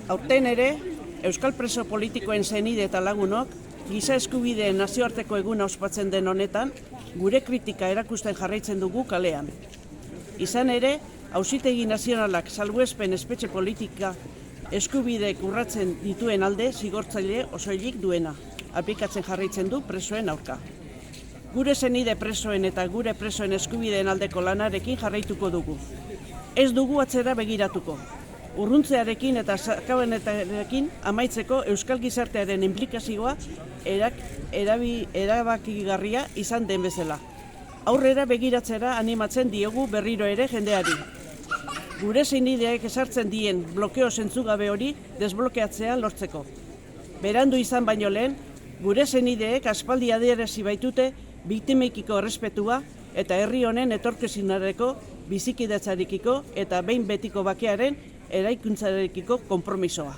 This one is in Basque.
Aurten ere, Euskal preso politikoen senide eta lagunok, giza eskubideen nazioarteko eguna ospatzen den honetan, gure kritika erakusten jarraitzen dugu kalean. Izan ere, Auzitegi Nazionalak salbuespen espetxe politika eskubideek urratzen dituen alde zigortzaile osoilik duena, aplikatzen jarraitzen du presoen aurka. Gure senide presoen eta gure presoen eskubideen aldeko lanarekin jarraituko dugu. Ez dugu atzera begiratuko. Urruntzearekin eta sakabanetarekin amaitzeko euskal gizartearen inplikazioa erabakigarria izan den bezala. Aurrera begiratzera animatzen diogu berriro ere jendeari. Gure senideek ezartzen dien blokeo zentzugabe hori desblokeatzea lortzeko. Berandu izan baino lehen, gure senideek aspaldi adierazi baitute biktimekiko errespetua eta herri honen etorkizunareko bizikidetzarekiko eta behin betiko bakearen eraikuntzarekiko konpromisoa.